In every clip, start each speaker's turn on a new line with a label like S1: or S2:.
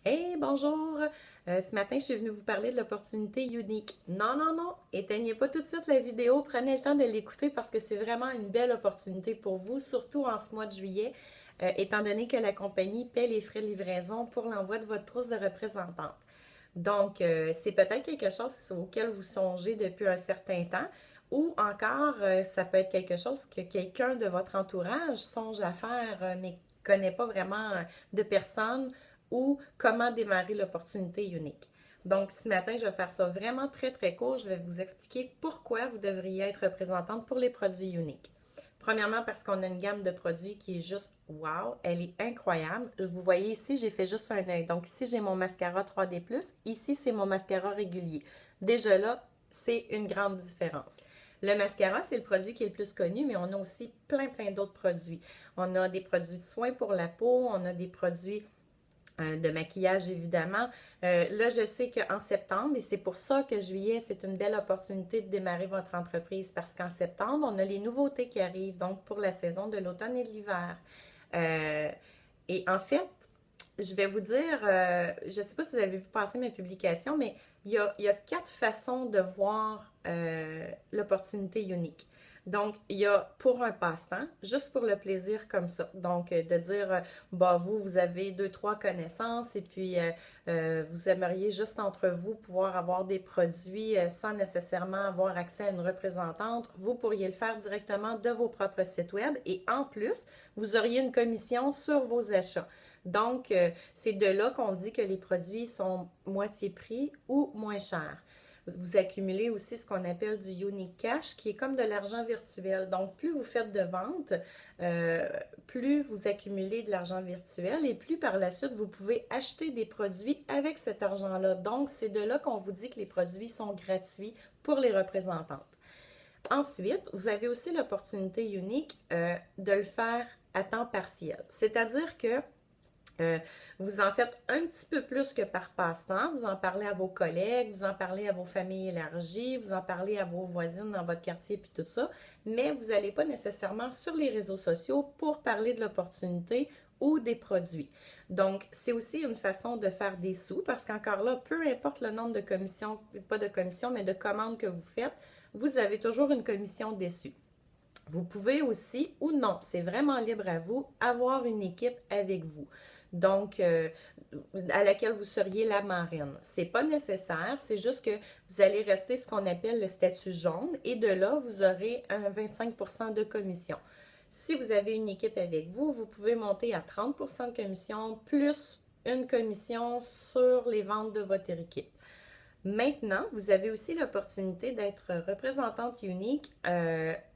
S1: Hey, bonjour! Ce matin, je suis venue vous parler de l'opportunité unique. Non, non, non, éteignez pas tout de suite la vidéo, prenez le temps de l'écouter parce que c'est vraiment une belle opportunité pour vous, surtout en ce mois de juillet, étant donné que la compagnie paie les frais de livraison pour l'envoi de votre trousse de représentante. Donc, c'est peut-être quelque chose auquel vous songez depuis un certain temps, ou encore, ça peut être quelque chose que quelqu'un de votre entourage songe à faire, mais ne connaît pas vraiment de personne ou comment démarrer l'opportunité unique. Donc, ce matin, je vais faire ça vraiment très, très court. Je vais vous expliquer pourquoi vous devriez être représentante pour les produits uniques. Premièrement, parce qu'on a une gamme de produits qui est juste wow, elle est incroyable. Vous voyez ici, j'ai fait juste un œil. Donc ici, j'ai mon mascara 3D+. Ici, c'est mon mascara régulier. Déjà là, c'est une grande différence. Le mascara, c'est le produit qui est le plus connu, mais on a aussi plein d'autres produits. On a des produits de soins pour la peau, on a des produits de maquillage, évidemment. Là, je sais qu'en septembre, et c'est pour ça que juillet, c'est une belle opportunité de démarrer votre entreprise parce qu'en septembre, on a les nouveautés qui arrivent, donc pour la saison de l'automne et de l'hiver. Euh, et en fait, je vais vous dire, je ne sais pas si vous avez vu passer mes publications, mais il y a quatre façons de voir l'opportunité unique. Donc, il y a pour un passe-temps, juste pour le plaisir comme ça. Donc, de dire, bah, vous avez deux, trois connaissances et puis vous aimeriez juste entre vous pouvoir avoir des produits sans nécessairement avoir accès à une représentante. Vous pourriez le faire directement de vos propres sites web et en plus, vous auriez une commission sur vos achats. Donc, c'est de là qu'on dit que les produits sont moitié prix ou moins chers. Vous accumulez aussi ce qu'on appelle du unique cash, qui est comme de l'argent virtuel. Donc, plus vous faites de ventes, plus vous accumulez de l'argent virtuel et plus par la suite, vous pouvez acheter des produits avec cet argent-là. Donc, c'est de là qu'on vous dit que les produits sont gratuits pour les représentantes. Ensuite, vous avez aussi l'opportunité unique de le faire à temps partiel. C'est-à-dire que euh, vous en faites un petit peu plus que par passe-temps. Vous en parlez à vos collègues, vous en parlez à vos familles élargies, vous en parlez à vos voisines dans votre quartier puis tout ça, mais vous n'allez pas nécessairement sur les réseaux sociaux pour parler de l'opportunité ou des produits. Donc, c'est aussi une façon de faire des sous parce qu'encore là, peu importe le nombre de commissions, pas de commissions, mais de commandes que vous faites, vous avez toujours une commission dessus. Vous pouvez aussi, ou non, c'est vraiment libre à vous, avoir une équipe avec vous. Donc, à laquelle vous seriez la marraine. C'est pas nécessaire, c'est juste que vous allez rester ce qu'on appelle le statut jaune et de là, vous aurez un 25% de commission. Si vous avez une équipe avec vous, vous pouvez monter à 30% de commission plus une commission sur les ventes de votre équipe. Maintenant, vous avez aussi l'opportunité d'être représentante unique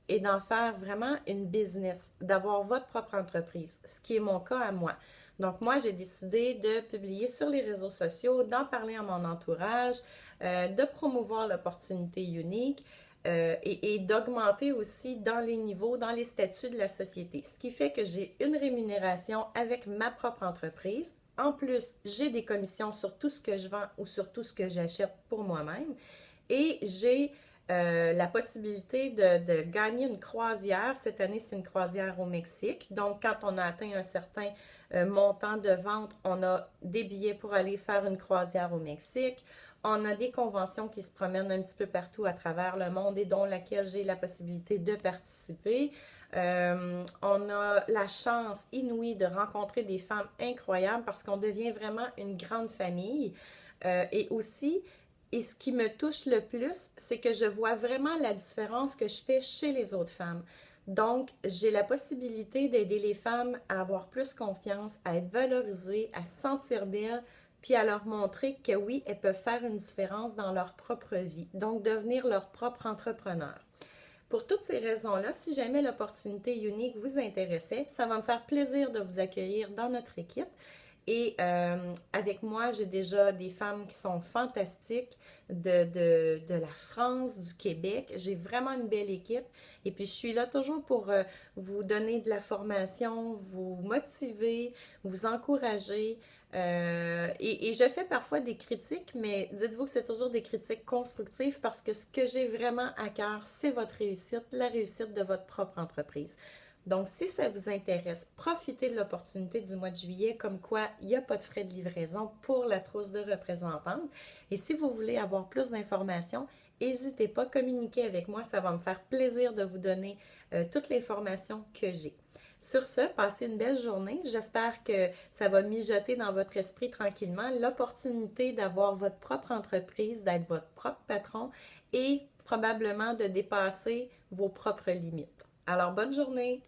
S1: et d'en faire vraiment une business, d'avoir votre propre entreprise, ce qui est mon cas à moi. Donc moi, j'ai décidé de publier sur les réseaux sociaux, d'en parler à mon entourage, de promouvoir l'opportunité unique et d'augmenter aussi dans les niveaux, dans les statuts de la société. Ce qui fait que j'ai une rémunération avec ma propre entreprise. En plus, j'ai des commissions sur tout ce que je vends ou sur tout ce que j'achète pour moi-même. Et j'ai la possibilité de gagner une croisière. Cette année, c'est une croisière au Mexique. Donc, quand on a atteint un certain montant de vente, on a des billets pour aller faire une croisière au Mexique. On a des conventions qui se promènent un petit peu partout à travers le monde et dont laquelle j'ai la possibilité de participer. On a la chance inouïe de rencontrer des femmes incroyables parce qu'on devient vraiment une grande famille. Et aussi, et ce qui me touche le plus, c'est que je vois vraiment la différence que je fais chez les autres femmes. Donc, j'ai la possibilité d'aider les femmes à avoir plus confiance, à être valorisées, à se sentir belles, puis à leur montrer que oui, elles peuvent faire une différence dans leur propre vie. Donc, devenir leur propre entrepreneur. Pour toutes ces raisons-là, si jamais l'opportunité unique vous intéressait, ça va me faire plaisir de vous accueillir dans notre équipe. Et avec moi, j'ai déjà des femmes qui sont fantastiques de la France, du Québec. J'ai vraiment une belle équipe. Et puis, je suis là toujours pour vous donner de la formation, vous motiver, vous encourager. Et je fais parfois des critiques, mais dites-vous que c'est toujours des critiques constructives parce que ce que j'ai vraiment à cœur, c'est votre réussite, la réussite de votre propre entreprise. Donc, si ça vous intéresse, profitez de l'opportunité du mois de juillet, comme quoi il n'y a pas de frais de livraison pour la trousse de représentante. Et si vous voulez avoir plus d'informations, n'hésitez pas à communiquer avec moi, ça va me faire plaisir de vous donner toute l'information que j'ai. Sur ce, passez une belle journée. J'espère que ça va mijoter dans votre esprit tranquillement l'opportunité d'avoir votre propre entreprise, d'être votre propre patron et probablement de dépasser vos propres limites. Alors, bonne journée!